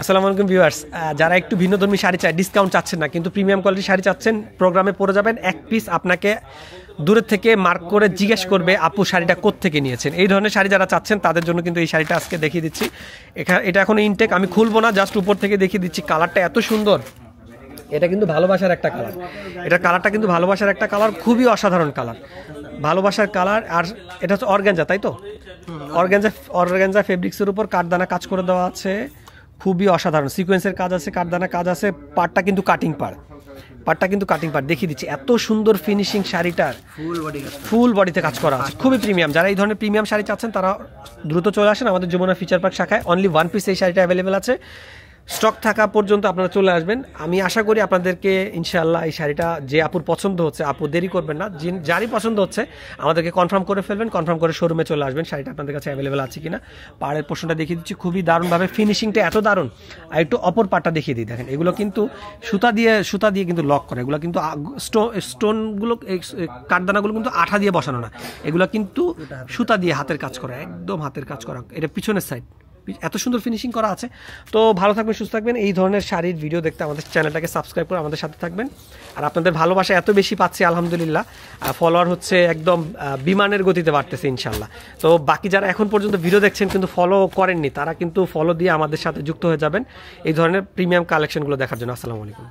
আসসালামু আলাইকুম ভিউয়ার্স, যারা একটু ভিন্নধর্মী শাড়ি চায়, ডিসকাউন্ট চাচ্ছেন না কিন্তু প্রিমিয়াম কোয়ালিটির শাড়ি চাচ্ছেন, প্রোগ্রামে পরে যাবেন, এক পিস আপনাকে দূরের থেকে মার্ক করে জিজ্ঞেস করবে আপু শাড়িটা কোত্থেকে নিয়েছেন। এই ধরনের শাড়ি যারা চাচ্ছেন তাদের জন্য কিন্তু এই শাড়িটা আজকে দেখিয়ে দিচ্ছি। এটা এখন ইনটেক, আমি খুলবো না, জাস্ট উপর থেকে দেখিয়ে দিচ্ছি। কালারটা এত সুন্দর, এটা কিন্তু ভালোবাসার একটা কালার। এটার কালারটা কিন্তু ভালোবাসার একটা কালার, খুবই অসাধারণ কালার, ভালোবাসার কালার। আর এটা হচ্ছে অর্গানজা, তাই তো? অর্গানজা ফেব্রিক্সের উপর কাঠদানা কাজ করে দেওয়া আছে, খুবই অসাধারণ। সিকোয়েন্সের কাজ আছে, কাঠদানা কাজ আছে, পাড়টা কিন্তু কাটিং পাড় দেখিয়ে দিচ্ছি। এত সুন্দর ফিনিশিং শাড়িটার, ফুল বডিতে কাজ করা আছে, খুবই প্রিমিয়াম। যারা এই ধরনের প্রিমিয়াম শাড়ি চাচ্ছেন তারা দ্রুত চলে আসেন আমাদের যমুনা ফিচার পার্ক শাখায়। অনলি ওয়ান পিস এই শাড়িটা অ্যাভেলেবেল আছে, স্টক থাকা পর্যন্ত আপনারা চলে আসবেন। আমি আশা করি আপনাদেরকে ইনশাআল্লাহ এই শাড়িটা, যে আপুর পছন্দ হচ্ছে, আপু দেরি করবেন না, যারই পছন্দ হচ্ছে আমাদেরকে কনফার্ম করে ফেলবেন, কনফার্ম করে শোরুমে চলে আসবেন। শাড়িটা আপনাদের কাছে অ্যাভেলেবেল আছে কিনা। পাড়ের পোর্শনটা দেখিয়ে দিচ্ছি, খুবই দারুণভাবে ফিনিশিংটা এত দারুণ। আর একটু অপর পাটটা দেখিয়ে দিই, দেখেন এগুলো কিন্তু সুতা দিয়ে কিন্তু লক করে। এগুলো কিন্তু স্টোনগুলো, কাঠদানাগুলো কিন্তু আঠা দিয়ে বসানো না, এগুলো কিন্তু সুতা দিয়ে হাতের কাজ করা, একদম হাতের কাজ করা। এটা পিছনের সাইড, এত সুন্দর ফিনিশিং করা আছে। তো ভালো থাকবেন, সুস্থ থাকবেন। এই ধরনের শাড়ির ভিডিও দেখতে আমাদের চ্যানেলটাকে সাবস্ক্রাইব করে আমাদের সাথে থাকবেন। আর আপনাদের ভালোবাসা এত বেশি পাচ্ছি আলহামদুলিল্লাহ, ফলোয়ার হচ্ছে একদম বিমানের গতিতে বাড়তেছে ইনশাল্লাহ। তো বাকি যারা এখন পর্যন্ত ভিডিও দেখছেন কিন্তু ফলো করেননি, তারা কিন্তু ফলো দিয়ে আমাদের সাথে যুক্ত হয়ে যাবেন এই ধরনের প্রিমিয়াম কালেকশনগুলো দেখার জন্য। আসসালামু আলাইকুম।